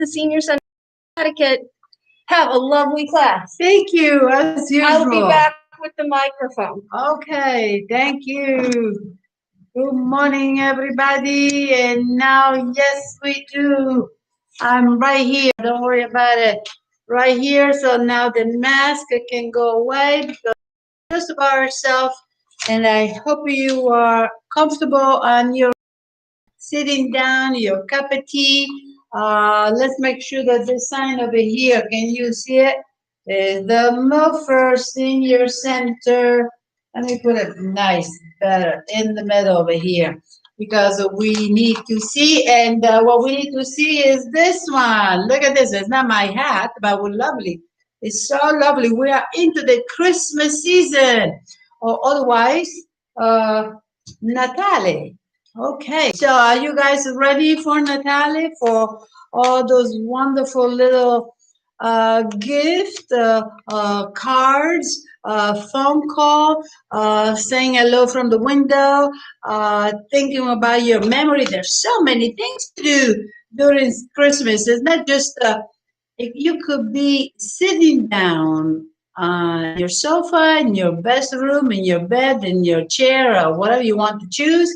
the Senior Center Connecticut. Have a lovely class. Thank you, as usual. I'll be back with the microphone. Okay, thank you. Good morning, everybody. And now, yes, we do. I'm right here. Don't worry about it. Right here. So now the mask can go away because we're just about ourselves. And I hope you are comfortable on your sitting down, your cup of tea. Let's make sure that the sign over here, can you see it? Is the Milford Senior Center. Let me put it nice, better in the middle over here because we need to see. And what we need to see is this one. Look at this. It's not my hat, but we're lovely. It's so lovely. We are into the Christmas season, or otherwise, Natale. Okay, so are you guys ready for Natale, for all those wonderful little gift, cards, phone call, saying hello from the window, thinking about your memory? There's so many things to do during Christmas. It's not just, you could be sitting down on your sofa, in your best room, in your bed, in your chair, or whatever you want to choose.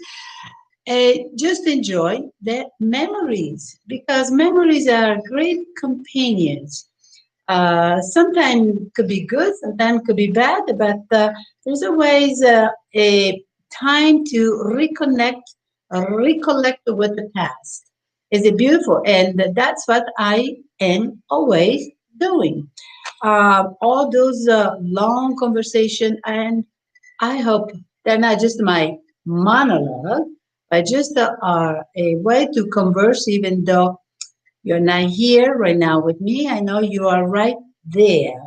Just enjoy the memories because memories are great companions. Sometimes could be good, sometimes could be bad, but there's always a time to recollect with the past. Is it beautiful? And that's what I am always doing. All those long conversation, and I hope they're not just my monologue, but just are a way to converse, even though you're not here right now with me. I know you are right there.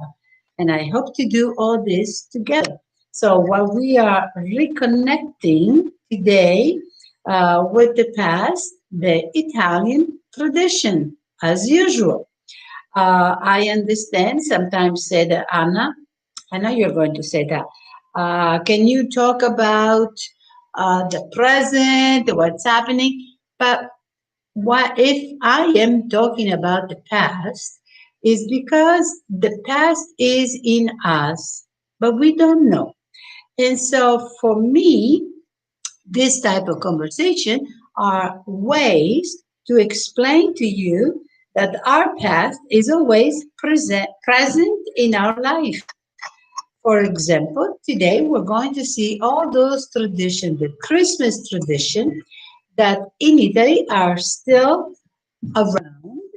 And I hope to do all this together. So while we are reconnecting today with the past, the Italian tradition, as usual. I understand sometimes said, Anna, I know you're going to say that. Can you talk about the present, what's happening? But what if I am talking about the past is because the past is in us, but we don't know. And so for me, this type of conversation are ways to explain to you that our past is always present in our life. For example, today we're going to see all those traditions, the Christmas tradition that in Italy are still around,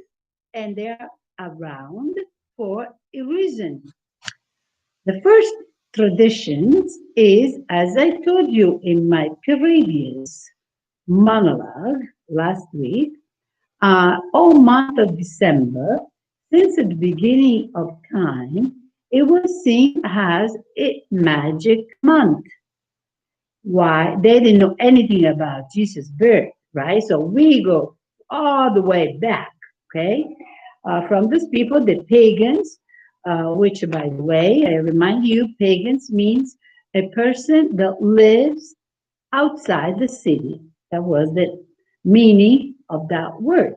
and they're around for a reason. The first tradition is, as I told you in my previous monologue last week, all month of December, since the beginning of time, it was seen as a magic month. Why? They didn't know anything about Jesus' birth, right? So we go all the way back, okay? From these people, the pagans, which, by the way, I remind you, pagans means a person that lives outside the city. That was the meaning of that word.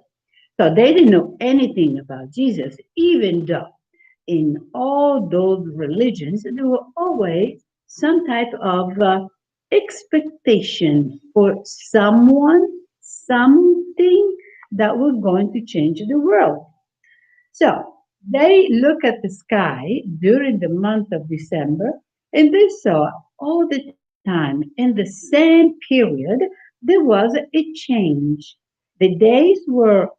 So they didn't know anything about Jesus, even though in all those religions, there were always some type of expectation for someone, something that was going to change the world. So they look at the sky during the month of December and they saw all the time in the same period there was a change. The days were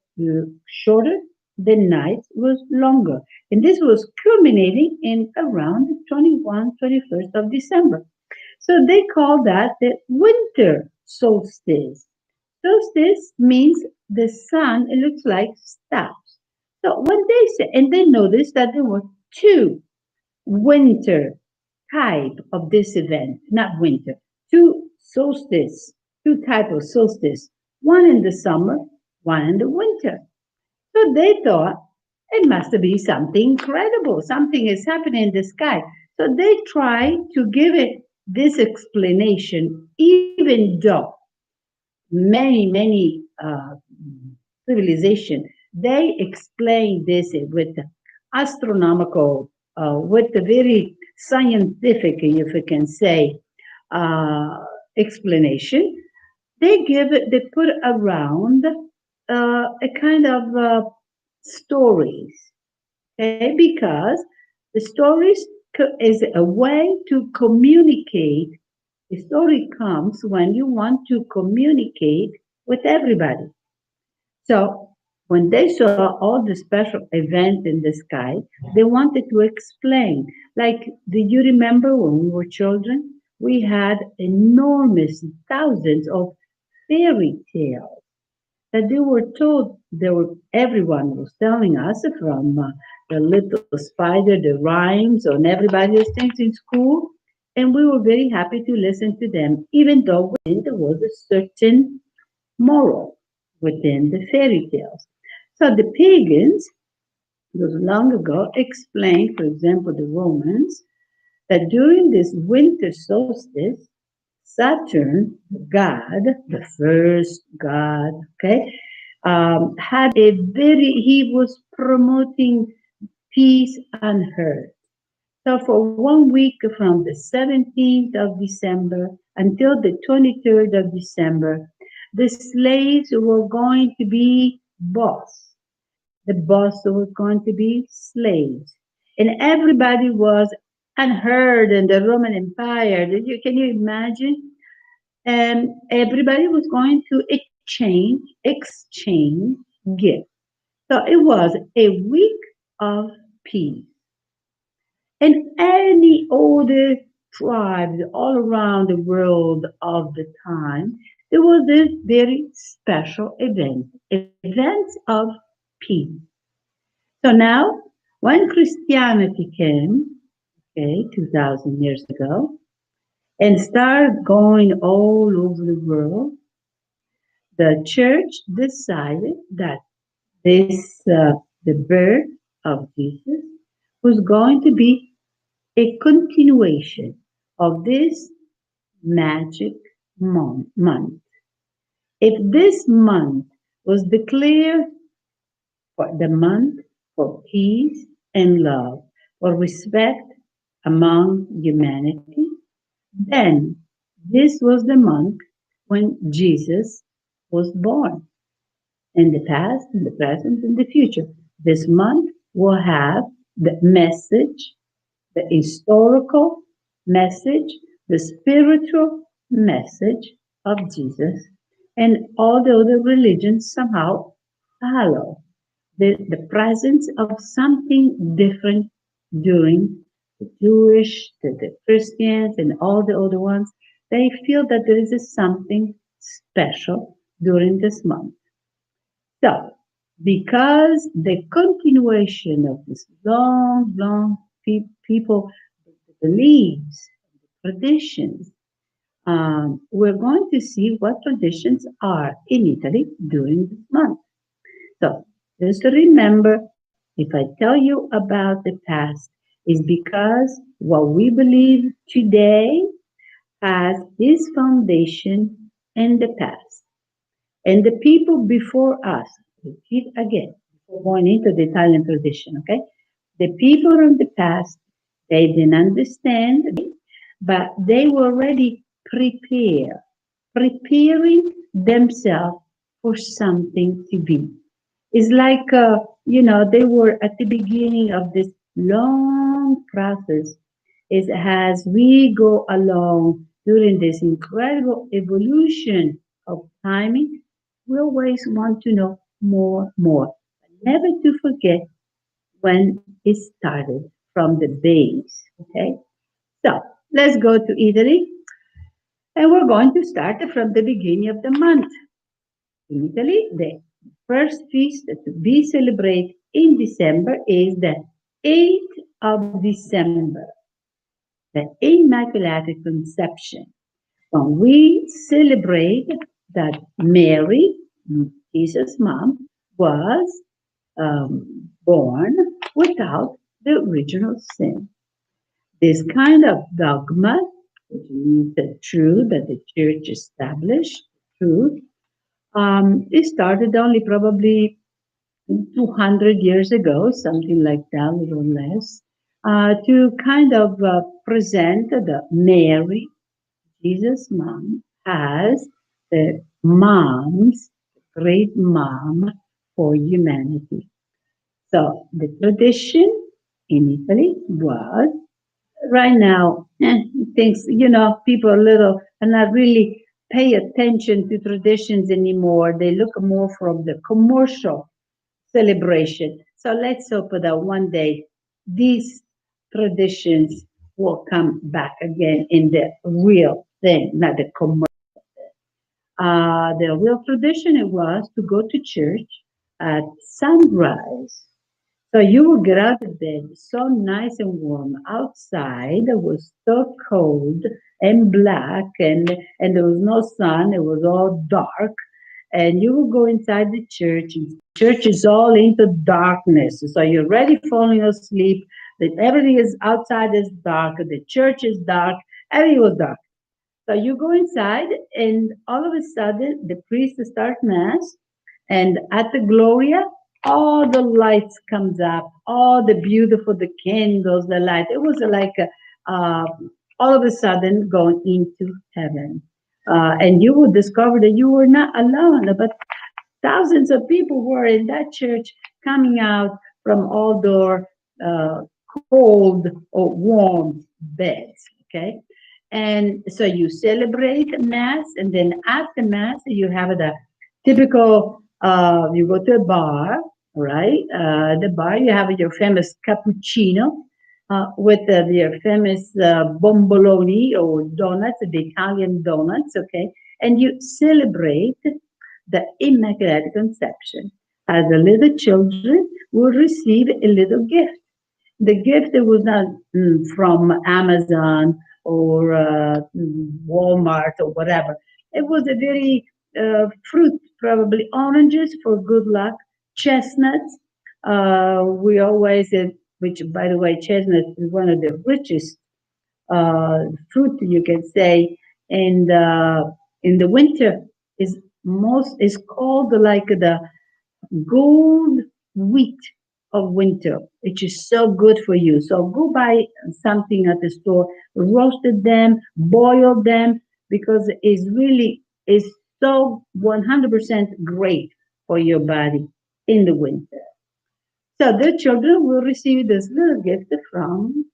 shorter, the night was longer. And this was culminating in around the 21st of December. So they call that the winter solstice. Solstice means the sun, it looks like stops. So when they say, and they noticed that there were two winter type of this event, not winter, two solstice, two type of solstice, one in the summer, one in the winter. So they thought it must be something incredible. Something is happening in the sky. So they tried to give it this explanation, even though many civilization they explain this with astronomical, with a very scientific, if we can say, uh, explanation. They put around a kind of stories, okay? Because the stories is a way to communicate. The story comes when you want to communicate with everybody. So when they saw all the special events in the sky, they wanted to explain. Like, do you remember when we were children? We had enormous thousands of fairy tales that they were told. Everyone was telling us from the little spider, the rhymes, and everybody was things in school, and we were very happy to listen to them, even though within there was a certain moral within the fairy tales. So the pagans, those long ago, explained, for example, the Romans, that during this winter solstice, Saturn, the god, the first god, okay, had he was promoting peace on earth. So for 1 week from the 17th of December until the 23rd of December, the slaves were going to be boss. The boss was going to be slaves. And everybody was unheard in the Roman Empire. Can you imagine? And everybody was going to exchange gifts. So it was a week of peace. And any other tribes all around the world of the time, there was this very special events of peace. So now, when Christianity came, okay, 2,000 years ago, and started going all over the world, the church decided that the birth of Jesus was going to be a continuation of this magic month. If this month was declared for the month for peace and love, for respect among humanity, then this was the month when Jesus was born. In the past, in the present, in the future. This month will have the message, the historical message, the spiritual message of Jesus, and all the other religions somehow follow the presence of something different during the Jewish, the Christians, and all the other ones. They feel that there is something special during this month. So, because the continuation of this long people beliefs, traditions, we're going to see what traditions are in Italy during this month. So, just remember, if I tell you about the past, is because what we believe today has its foundation in the past. And the people before us, repeat again, before going into the Italian tradition, okay? The people in the past, they didn't understand, but they were already preparing themselves for something to be. It's like, they were at the beginning of this long process. Is as we go along during this incredible evolution of timing, we always want to know more. Never to forget when it started from the base. Okay, so let's go to Italy, and we're going to start from the beginning of the month. In Italy, the first feast to be celebrated in December is the 8th of December, the Immaculate Conception. When we celebrate that Mary, Jesus' mom, was born without the original sin. This kind of dogma, which means the truth that the church established, truth, it started only probably 200 years ago, something like that, a little less, to kind of present the Mary, Jesus' mom, as the mom's great mom for humanity. So the tradition in Italy was right now, things, people a little are not really pay attention to traditions anymore. They look more from the commercial celebration. So let's hope that one day these traditions will come back again in the real thing, not the commercial. The real tradition it was to go to church at sunrise. So you would get out of bed so nice and warm. Outside it was so cold and black and there was no sun. It was all dark. And you will go inside the church. And church is all into darkness. So you're ready falling asleep. That everything is outside is dark. The church is dark. Everything was dark. So you go inside, and all of a sudden, the priest starts mass, and at the Gloria, all the lights comes up, all the beautiful, the candles, the light. It was like uh, all of a sudden going into heaven. And you would discover that you were not alone, but thousands of people were in that church coming out from all their cold or warm beds. Okay. And so you celebrate Mass, and then after Mass, you have the typical, you go to a bar, right? The bar, you have your famous cappuccino with your famous bomboloni or donuts, the Italian donuts, okay? And you celebrate the Immaculate Conception. As the little children will receive a little gift. The gift it was not from Amazon or Walmart or whatever. It was a very fruit, probably oranges for good luck, chestnuts. We always, which by the way, chestnut is one of the richest fruit you can say, and in the winter is called like the gold wheat of winter, which is so good for you. So go buy something at the store, roasted them, boil them, because it's really is so 100% great for your body in the winter. So the children will receive this little gift from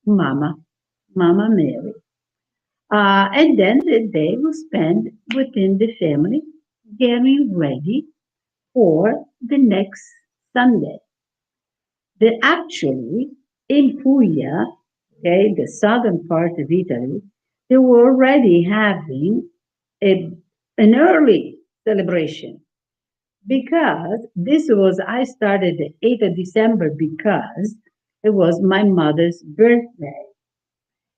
Mama, Mama Mary. And then the day will spend within the family getting ready for the next Sunday. They actually, in Puglia, okay, the southern part of Italy, they were already having a, an early celebration because I started the 8th of December because it was my mother's birthday.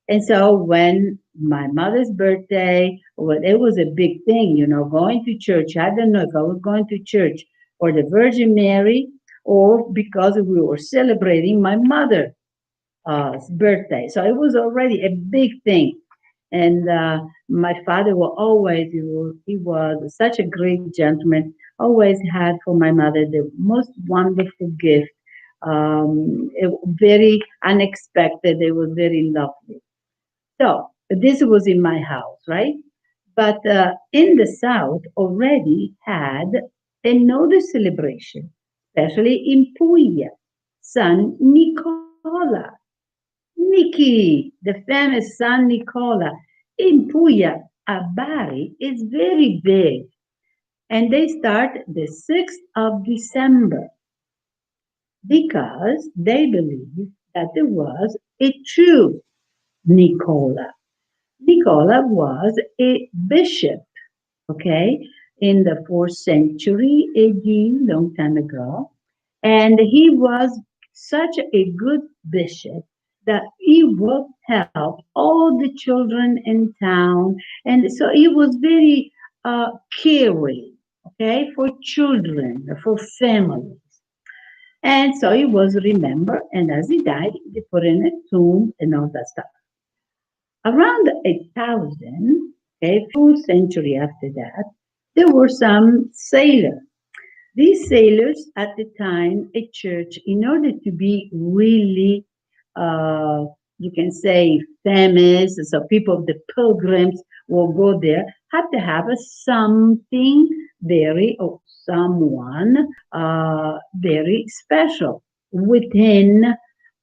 And so when my mother's birthday, well, it was a big thing, going to church. I don't know if I was going to church or the Virgin Mary or because we were celebrating my mother's birthday. So it was already a big thing. And my father will always, he was such a great gentleman, always had for my mother the most wonderful gift. Very unexpected. It was very lovely. So this was in my house, right? But in the south already had another celebration, especially in Puglia, San Nicola. Niki, the famous San Nicola in Puglia, a Bari, is very big. And they start the 6th of December because they believe that there was a true Nicola. Nicola was a bishop, okay, in the 4th century AD, long time ago. And he was such a good bishop that he would help all the children in town. And so he was very caring, okay, for children, for families. And so he was remembered. And as he died, they put in a tomb and all that stuff. Around 1000, okay, full century after that, there were some sailors. These sailors at the time, a church, in order to be really, uh, you can say, famous, so people, the pilgrims will go there, had to have a something very, or someone very special within,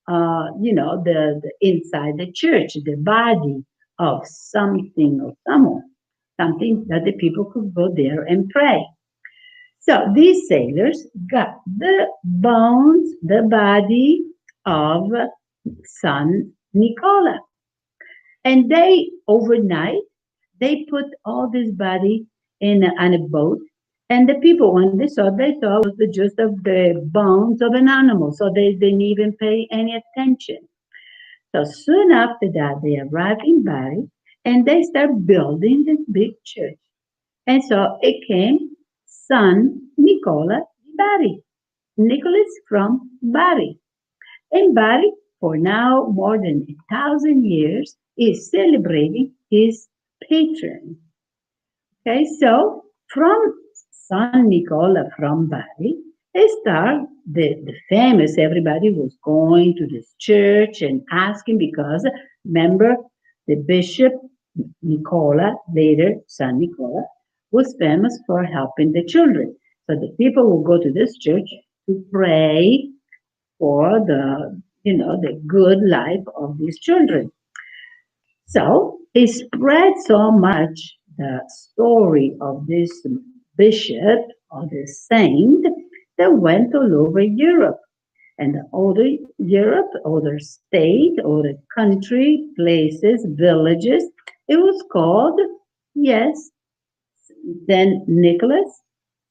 the inside the church, the body of something or someone, something that the people could go there and pray. So these sailors got the bones, the body of San Nicola. And they, overnight, they put all this body on a boat. And the people, when they saw, they thought it was just of the bones of an animal. So they didn't even pay any attention. So soon after that, they arrived in Bari and they start building this big church. And so it came San Nicola di Bari. Nicholas from Bari. And Bari, for now more than 1,000 years, is celebrating his patron. Okay, so from San Nicola from Bari, they start the famous, everybody was going to this church and asking because remember the bishop Nicola, later San Nicola, was famous for helping the children. So the people will go to this church to pray for the good life of these children. So it spread so much the story of this bishop or this saint that went all over Europe. And the older Europe, older state, older country, places, villages, it was called, yes, then Nicholas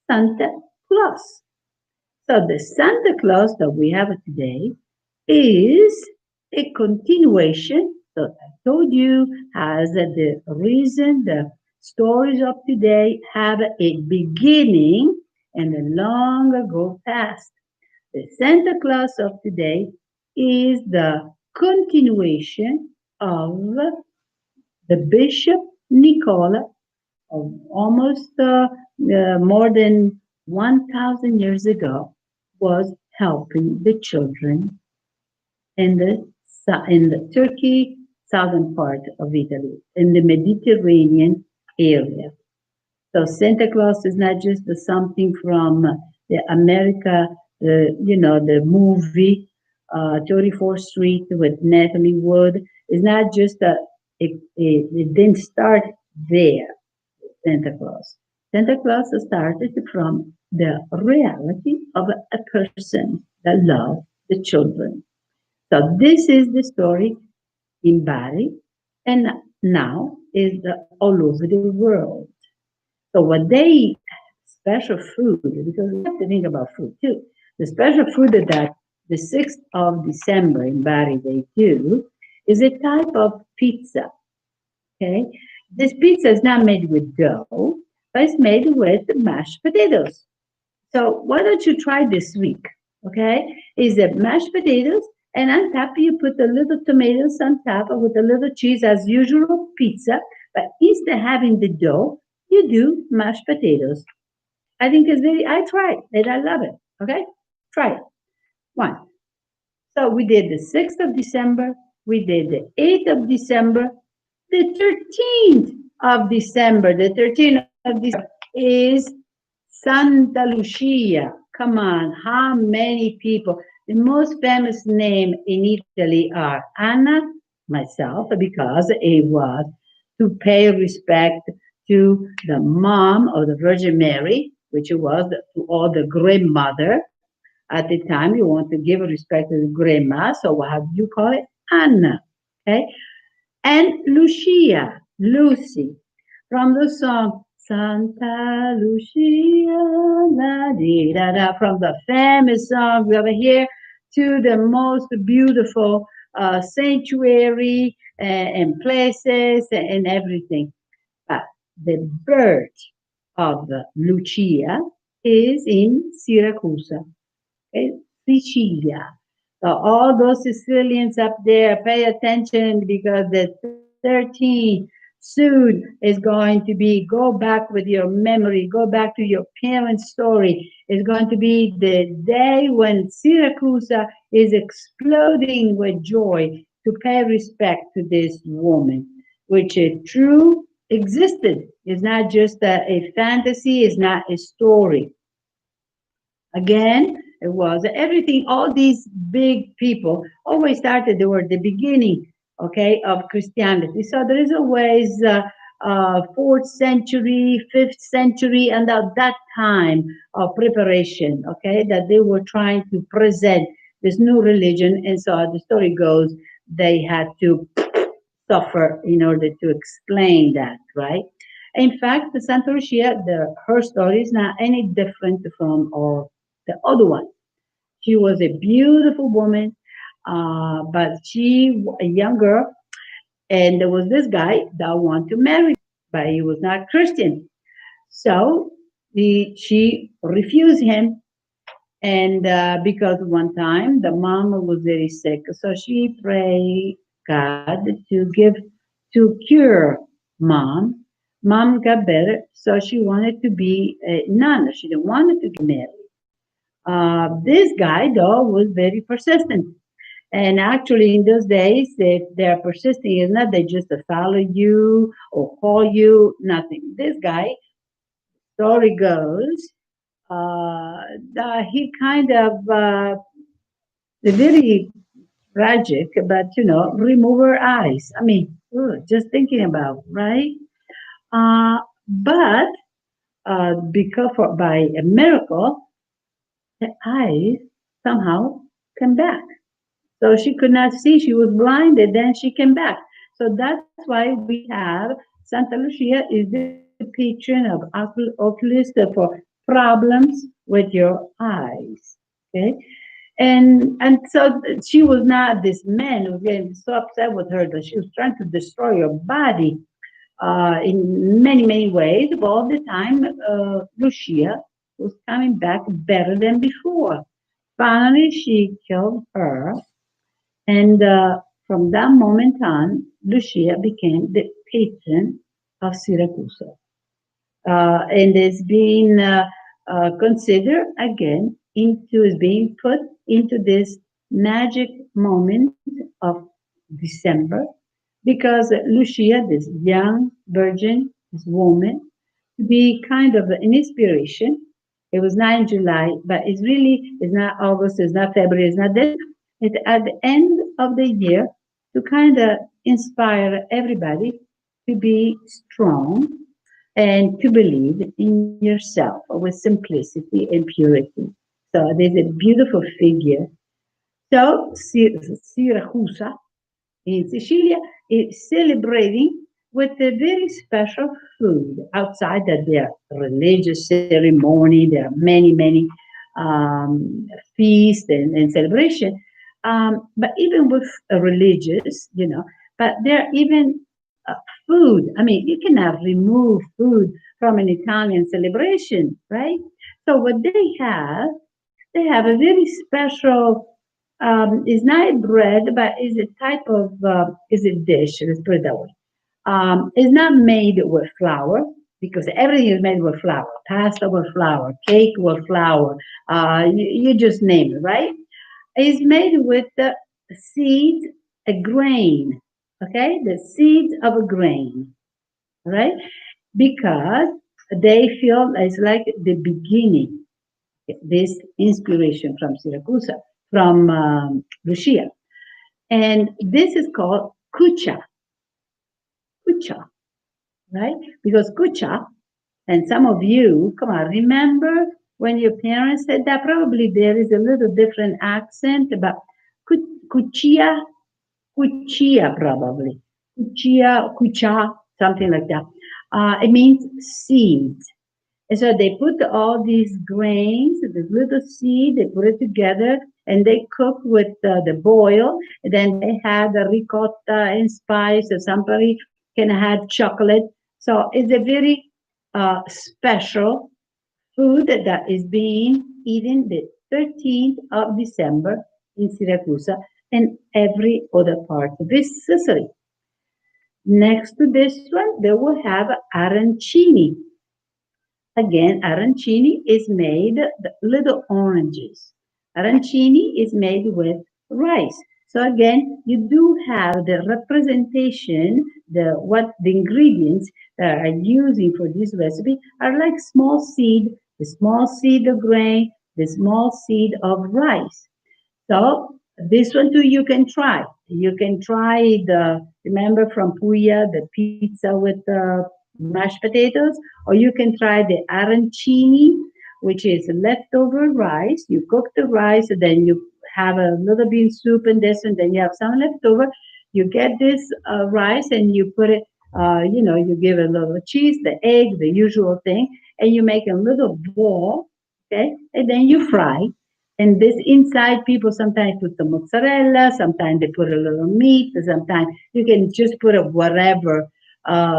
Santa Claus. So the Santa Claus that we have today is a continuation. So I told you as the reason the stories of today have a beginning and a long ago past. The Santa Claus of today is the continuation of the Bishop Nicola of almost more than 1,000 years ago was helping the children in the Turkey southern part of Italy, in the Mediterranean area. So Santa Claus is not just something from the America, the movie 34th Street with Natalie Wood. It's not just it didn't start there, Santa Claus. Santa Claus started from the reality of a person that loved the children. So this is the story in Bari, and now is all over the world. So what they special food, because we have to think about food too. The special food that the 6th of December in Bari they do is a type of pizza. Okay, this pizza is not made with dough, but it's made with mashed potatoes. So why don't you try this week? Okay, is it mashed potatoes, and on top you put a little tomatoes on top with a little cheese as usual pizza. But instead of having the dough, you do mashed potatoes. I think it's very. I tried and I love it. Okay, try it. One. So we did the 6th of December. We did the 8th of December. The 13th of December. The 13th of December is Santa Lucia. Come on, how many people? The most famous name in Italy are Anna, myself, because it was to pay respect to the mom of the Virgin Mary, which was to all the grandmother. At the time, you want to give respect to the grandma, so what do you call it? Anna. Okay? And Lucia, Lucy, from the song Santa Lucia, la di da da, from the famous song over here to the most beautiful sanctuary and places and everything. But the birth of Lucia is in Syracuse, okay? Sicilia. So all those Sicilians up there, pay attention because the 13th Soon is going to be go back with your memory, go back to your parents' story. It's going to be the day when Syracuse is exploding with joy to pay respect to this woman, which is true existed. It's not just a fantasy, it's not a story. Again, it was everything. All these big people always started, they were the beginning, okay, of Christianity. So there is always fourth century, fifth century, and at that time of preparation, okay, that they were trying to present this new religion. And so the story goes, they had to suffer in order to explain that, right? In fact, the Santa Lucia, her story is not any different from all the other one. She was a beautiful woman, but a young girl, and there was this guy that wanted to marry, but he was not Christian. So she refused him, and because one time the mom was very sick, so she prayed God to cure mom. Mom got better, so she wanted to be a nun. She didn't want to get married. This guy, though, was very persistent. And actually, in those days, if they're persisting, it's not they just follow you or call you, nothing. This guy, story goes, that he kind of very tragic, but remove her eyes. I mean, just thinking about, right? But because by a miracle, the eyes somehow came back. So she could not see. She was blinded. Then she came back. So that's why we have Santa Lucia is the patron of oculist for problems with your eyes. Okay, and so she was not this man who was getting so upset with her that she was trying to destroy her body in many ways. But all the time, Lucia was coming back better than before. Finally, she killed her, and from that moment on, Lucia became the patron of Syracuse. And is being considered again into is being put into this magic moment of December because Lucia, this young virgin, this woman, to be kind of an inspiration. It was not in July, but it's not August, it's not February, it's not this. It's at the end of the year to kind of inspire everybody to be strong and to believe in yourself with simplicity and purity. So there's a beautiful figure. So Syracuse in Sicilia is celebrating with a very special food outside that their religious ceremony. There are many feasts and celebration. But even with a religious, but there are even food. I mean, you cannot remove food from an Italian celebration, right? So what they have a very special. It's not bread, but is a type of is a dish. Let's put it that way. It's not made with flour because everything is made with flour. Pasta with flour, cake with flour. You just name it, right? It's made with the seeds, a grain. Okay, the seeds of a grain, right? Because they feel it's like the beginning. This inspiration from Syracuse, from Lucia, and this is called kucha, kucha, right? Because kucha, and some of you, come on, remember when your parents said that? Probably there is a little different accent, but kuchia, kuchia, probably. Kuchia, kucha, something like that. It means seeds. And so they put all these grains, this little seed, they put it together and they cook with the boil. And then they had the ricotta and spice, or somebody can add chocolate. So it's a very special food that is being eaten the 13th of December in Syracuse and every other part of this Sicily. Next to this one, they will have arancini. Again, arancini is made the little oranges. Arancini is made with rice. So again, you do have the representation, the ingredients that are using for this recipe are like small seed, the small seed of grain, the small seed of rice. So this one too you can try. You can try remember from Puglia, the pizza with mashed potatoes, or you can try the arancini, which is leftover rice. You cook the rice, and then you have a little bean soup and this, and then you have some leftover. You get this rice and you put it, you give it a little cheese, the egg, the usual thing, and you make a little ball, okay, and then you fry. And this inside, people sometimes put the mozzarella, sometimes they put a little meat, sometimes you can just put a whatever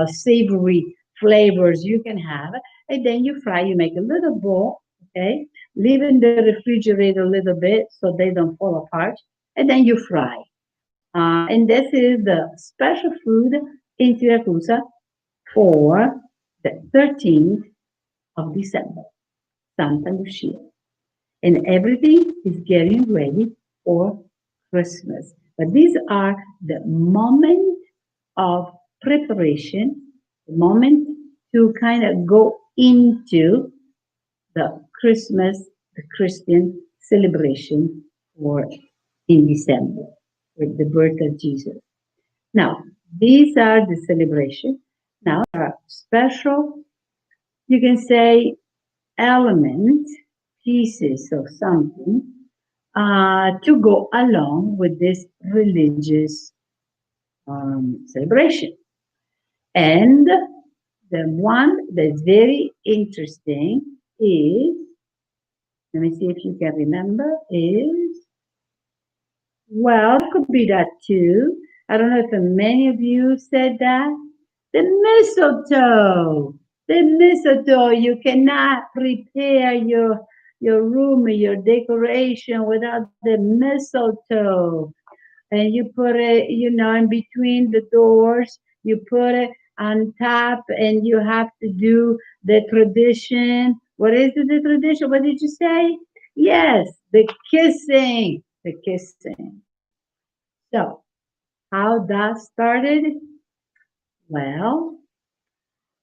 savory flavors you can have. And then you fry, you make a little ball, okay? Leave in the refrigerator a little bit so they don't fall apart. And then you fry. And this is the special food in Siracusa for the 13th of December, Santa Lucia, and everything is getting ready for Christmas. But these are the moment of preparation, the moment to kind of go into the Christmas, the Christian celebration for in December with the birth of Jesus. Now, these are the celebration. Now, there are special, you can say, element, pieces of something to go along with this religious celebration. And the one that's very interesting is, let me see if you can remember, is, well, it could be that too. I don't know if many of you said that. The mistletoe. The mistletoe. You cannot prepare your room, your decoration without the mistletoe. And you put it, in between the doors. You put it on top, and you have to do the tradition. What is it, the tradition? What did you say? Yes, the kissing. The kissing. So, how that started? Well,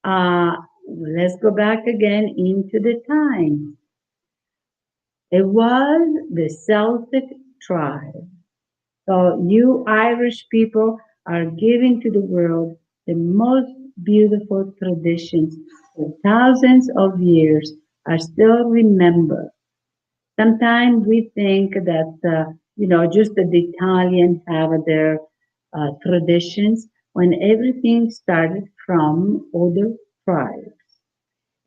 let's go back again into the time. It was the Celtic tribe. So you Irish people are giving to the world the most beautiful traditions for thousands of years are still remembered. Sometimes we think that, just the Italians have their traditions when everything started from other tribes.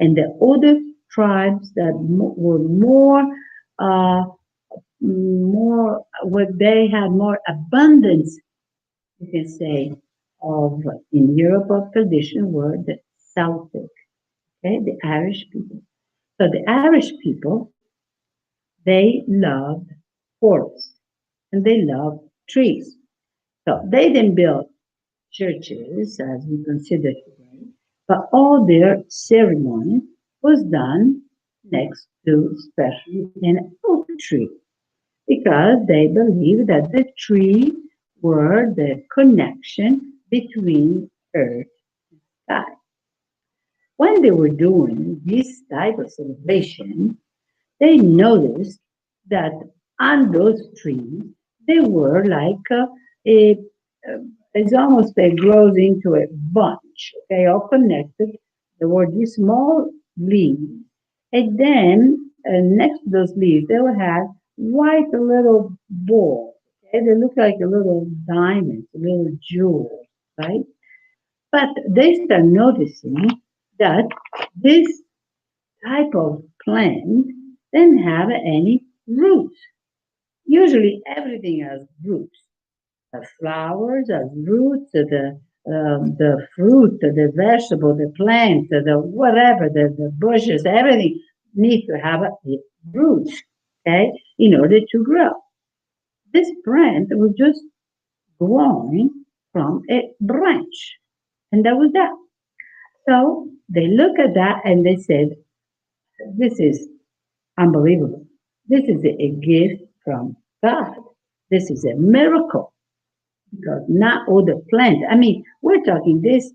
And the other tribes that were uh, what they had more abundance, you can say, of in Europe of tradition were the Celtic, okay, the Irish people. So the Irish people, they loved forests and they loved trees. So they didn't build churches as we consider today, but all their ceremony was done next to, especially an oak tree, because they believed that the tree were the connection between earth and sky. When they were doing this type of celebration, they noticed that on those trees, they were like a it's almost they grows into a bunch, okay, all connected. There were these small leaves, and then next to those leaves, they will have white little balls. Okay, they look like a little diamonds, a little jewels, right? But they start noticing that this type of plant didn't have any roots. Usually, everything has roots. The flowers, the roots, the fruit, the vegetable, the plant, the whatever, the bushes, everything needs to have a roots, okay, in order to grow. This plant was just growing from a branch. And that was that. So they look at that and they said, this is unbelievable. This is a gift from God. This is a miracle because not all the plants. I mean, we're talking this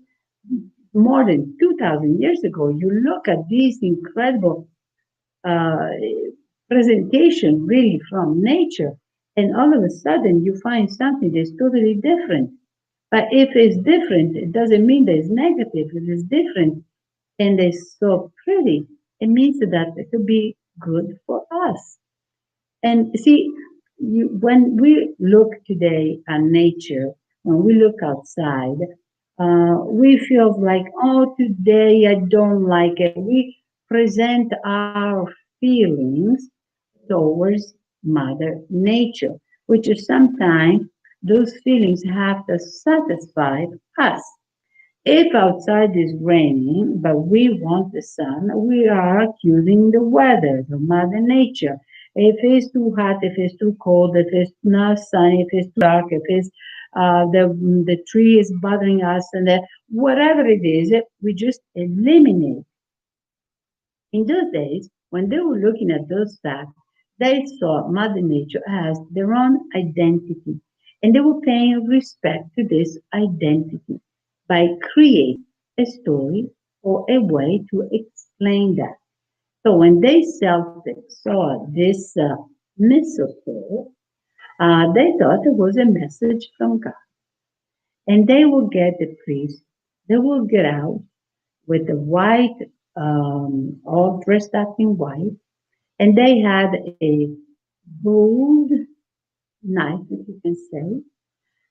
more than 2,000 years ago. You look at these incredible uh, presentation really from nature, and all of a sudden you find something that's totally different. But if it's different, it doesn't mean that it's negative. If it's different and it's so pretty, it means that it could be good for us. And see, when we look today at nature, when we look outside, we feel like, oh, today I don't like it. We present our feelings towards Mother Nature, which is sometimes those feelings have to satisfy us. If outside is raining, but we want the sun, we are accusing the weather, the Mother Nature. If it's too hot, if it's too cold, if it's not sunny, if it's too dark, if it's the tree is bothering us, and whatever it is, we just eliminate. In those days, when they were looking at those facts, they saw Mother Nature as their own identity, and they were paying respect to this identity by creating a story or a way to explain that. So when they saw this mistletoe, they thought it was a message from God, and they will get the priest. They will get out with the white, all dressed up in white, and they had a gold knife, if you can say,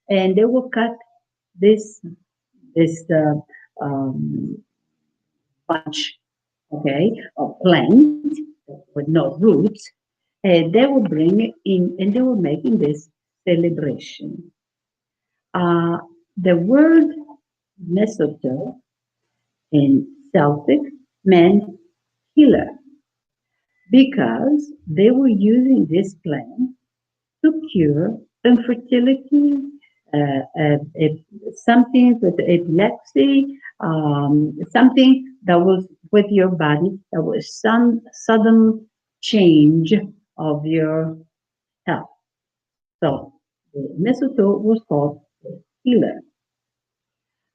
and they will cut this this bunch, okay, of plant with no roots, and they will bring it in, and they were making this celebration. Uh, the word mistletoe in Celtic meant healer because they were using this plant to cure infertility, something with epilepsy, something that was with your body, that was some sudden change of your health. So the mistletoe was called the healer.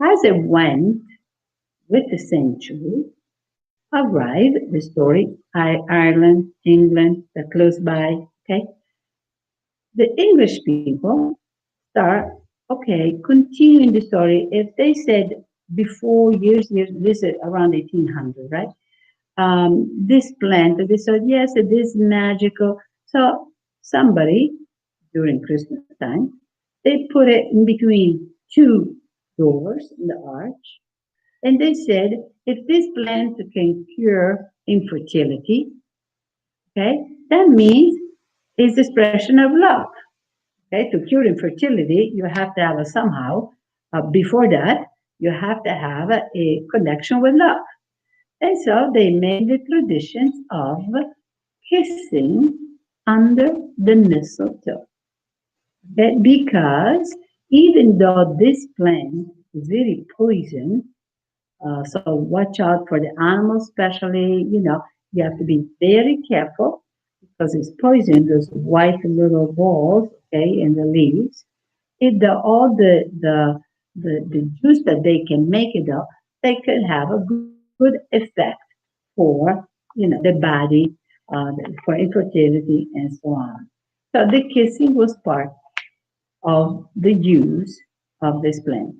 As it went with the century, arrived the story, Ireland, England, the close by, okay? The English people start, okay, continuing the story. If they said before years, this is around 1800, right? This plant, they said, yes, it is magical. So somebody during Christmas time, they put it in between two doors in the arch, and they said, if this plant can cure infertility, okay, that means it's expression of love. Okay, to cure infertility, you have to have a somehow, before that, you have to have a connection with love. And so they made the traditions of kissing under the mistletoe. Okay, because even though this plant is very poison, so watch out for the animals, especially, you have to be very careful because it's poison, those white little balls, okay, in the leaves. If all the juice that they can make it up, they could have a good effect for, the body, for infertility and so on. So the kissing was part of the use of this plant.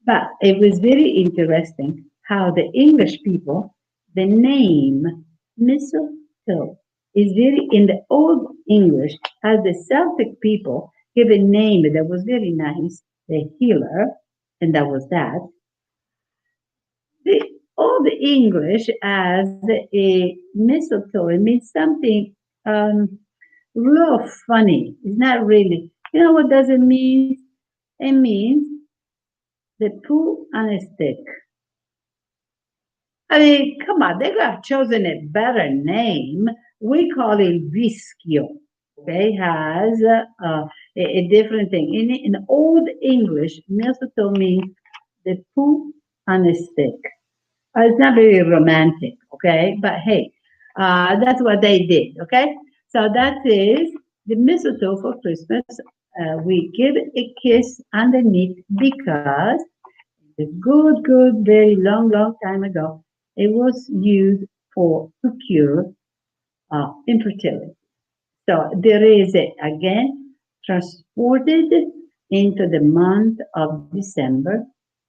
But it was very interesting how the English people, the name mistletoe is very in the old English, as the Celtic people give a name that was very nice, the healer, and that was that. The old English as a mistletoe, it means something real funny. It's not really. You know what does it mean? It means the poo on a stick. I mean, come on, they could have chosen a better name. We call it vischio. Okay, has a different thing. In Old English, mistletoe means the poo on a stick. It's not very romantic, okay? But hey, that's what they did, okay? So that is the mistletoe for Christmas. We give a kiss underneath because a good, very long time ago, it was used for to cure infertility. So there is again transported into the month of December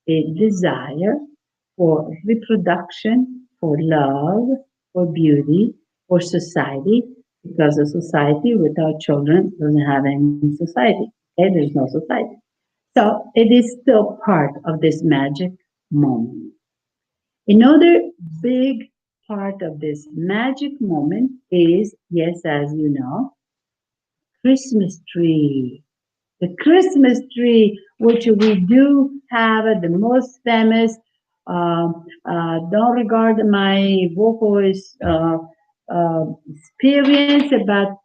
a desire for reproduction, for love, for beauty, for society, because a society without children doesn't have any society. Okay, there's no society. So it is still part of this magic moment. Another big part of this magic moment is, yes, as you know, Christmas tree. The Christmas tree, which we do have the most famous. Don't regard my vocalist experience, but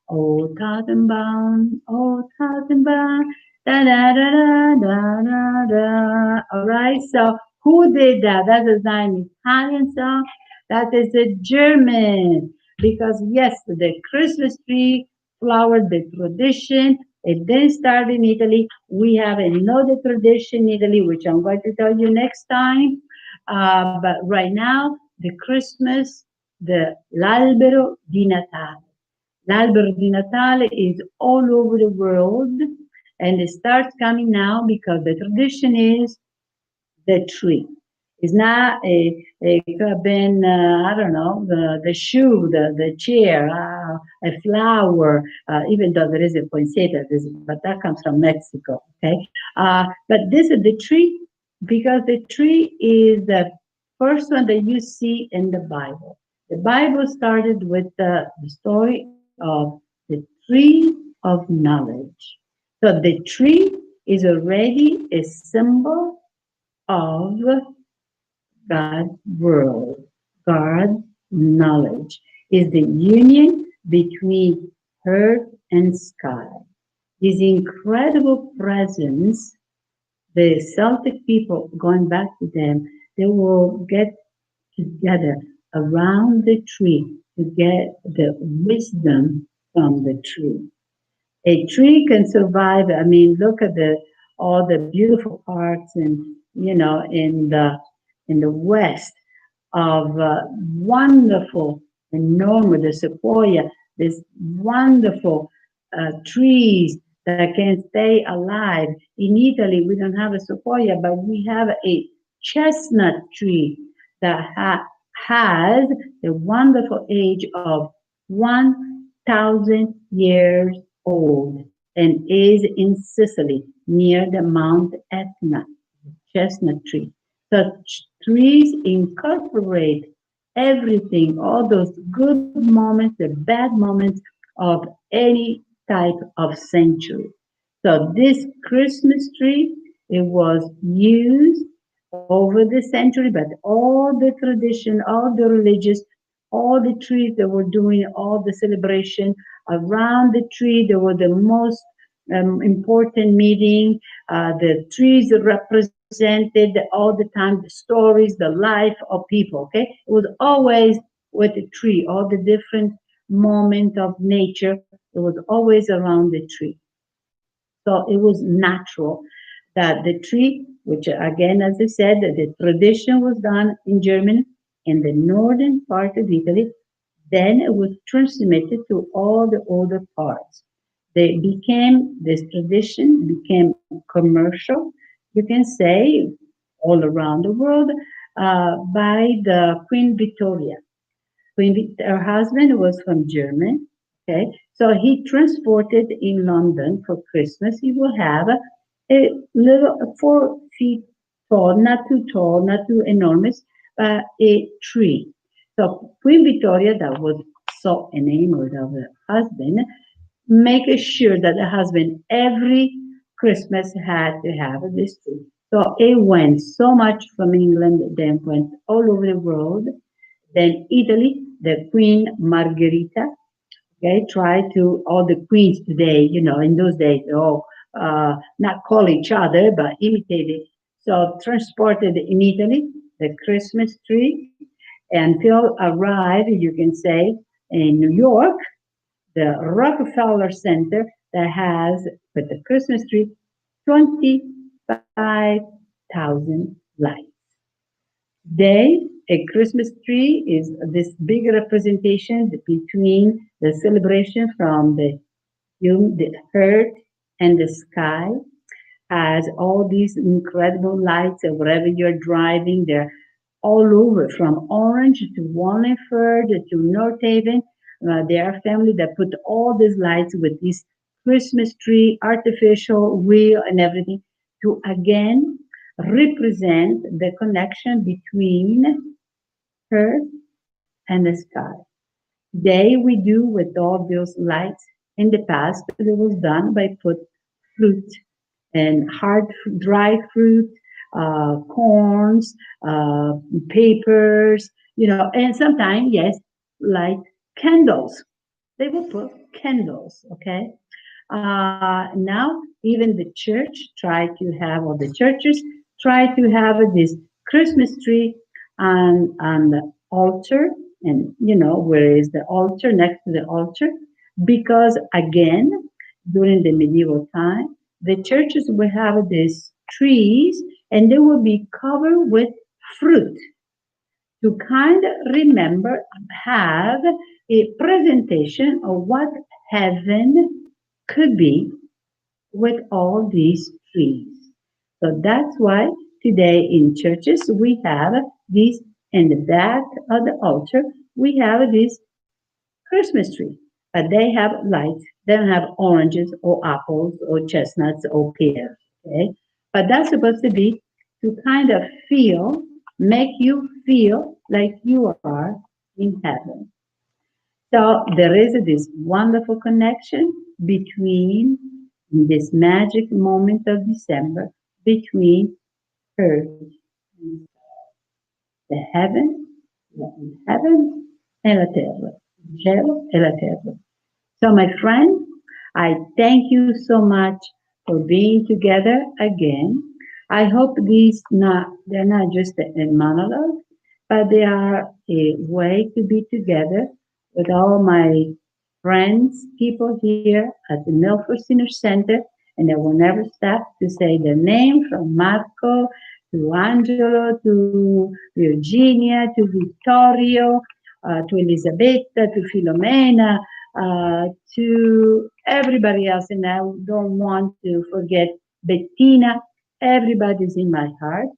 oh Tannenbaum, oh Tannenbaum, da da da da da da da. All right, so who did that? That is not an Italian song. That is a German. Because yes, the Christmas tree flower, the tradition. It then started in Italy. We have another tradition in Italy, which I'm going to tell you next time. But right now, the Christmas, the l'albero di Natale. L'albero di Natale is all over the world, and it starts coming now because the tradition is the tree. It's not it could have been, I don't know, the shoe, the chair, a flower, even though there is a poinsettia, but that comes from Mexico, okay? But this is the tree because the tree is the first one that you see in the Bible. The Bible started with the story of the tree of knowledge. So the tree is already a symbol of God's world. God's knowledge is the union between earth and sky. This incredible presence, the Celtic people, going back to them, they will get together around the tree to get the wisdom from the tree. A tree can survive. I mean, look at the all the beautiful parts and in the west of wonderful, enormous, the sequoia, this wonderful trees that can stay alive. In Italy, we don't have a sequoia, but we have a chestnut tree that has the wonderful age of 1,000 years old and is in Sicily near the Mount Etna chestnut tree. Such trees incorporate everything, all those good moments, the bad moments of any type of century. So this Christmas tree, it was used over the century, but all the tradition, all the religious, all the trees that were doing all the celebration around the tree, there were the most important meeting. The trees represented all the time the stories, the life of people. Okay, it was always with the tree, all the different moment of nature. It was always around the tree. So it was natural that the tree, which again, as I said, the tradition was done in Germany, in the northern part of Italy, then it was transmitted to all the other parts. They became, this tradition became commercial, you can say, all around the world, by the Queen Victoria. Her husband was from Germany. Okay, so he transported in London for Christmas. He will have a little 4 feet tall, not too tall, not too enormous, a tree. So Queen Victoria, that was so enamored of her husband, make sure that the husband every Christmas had to have this tree. So it went so much from England, then went all over the world. Then Italy, the Queen Margherita, okay, tried to, all the queens today, in those days, they all not call each other, but imitated. So transported in Italy, the Christmas tree, until arrived, you can say, in New York, the Rockefeller Center that has, with the Christmas tree, 25,000 lights. Day, a Christmas tree is this big representation between the celebration from the earth and the sky, has all these incredible lights. Wherever you're driving, they're all over, from Orange to Wallingford to North Haven. They are a family that put all these lights with this Christmas tree, artificial, real, and everything to again represent the connection between earth and the sky. Today we do with all those lights. In the past, it was done by put fruit and hard, dry fruit, corns, papers, and sometimes, yes, like candles. They will put candles, okay? Now, even the church try to have, or the churches try to have this Christmas tree on the altar, and where is the altar, next to the altar, because again, during the medieval time, the churches will have these trees, and they will be covered with fruit to kind of remember, have a presentation of what heaven could be with all these trees. So that's why today in churches we have these, in the back of the altar, we have this Christmas tree, but they have lights. They don't have oranges or apples or chestnuts or pears. Okay, but that's supposed to be to kind of feel, make you feel like you are in heaven. So there is this wonderful connection between this magic moment of December between earth and the heaven, heaven e la terra, il cielo e la terra. So, my friend, I thank you so much for being together again. I hope they're not just a monologue, but they are a way to be together with all my friends, people here at the Milford Senior Center, and I will never stop to say their name, from Marco to Angelo to Virginia to Vittorio to Elisabetta to Filomena to everybody else. And I don't want to forget Bettina. Everybody's in my heart.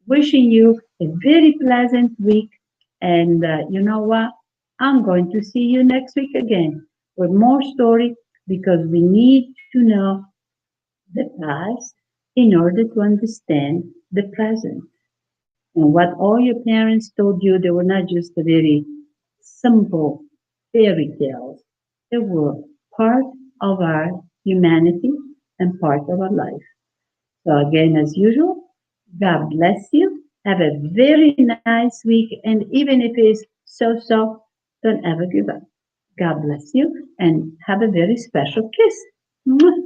Wishing you a very pleasant week. And you know what? I'm going to see you next week again with more story, because we need to know the past in order to understand the present. And what all your parents told you, they were not just a very simple fairy tales. They were part of our humanity and part of our life. So again, as usual, God bless you. Have a very nice week. And even if it's so, don't ever give up. God bless you and have a very special kiss. Mwah.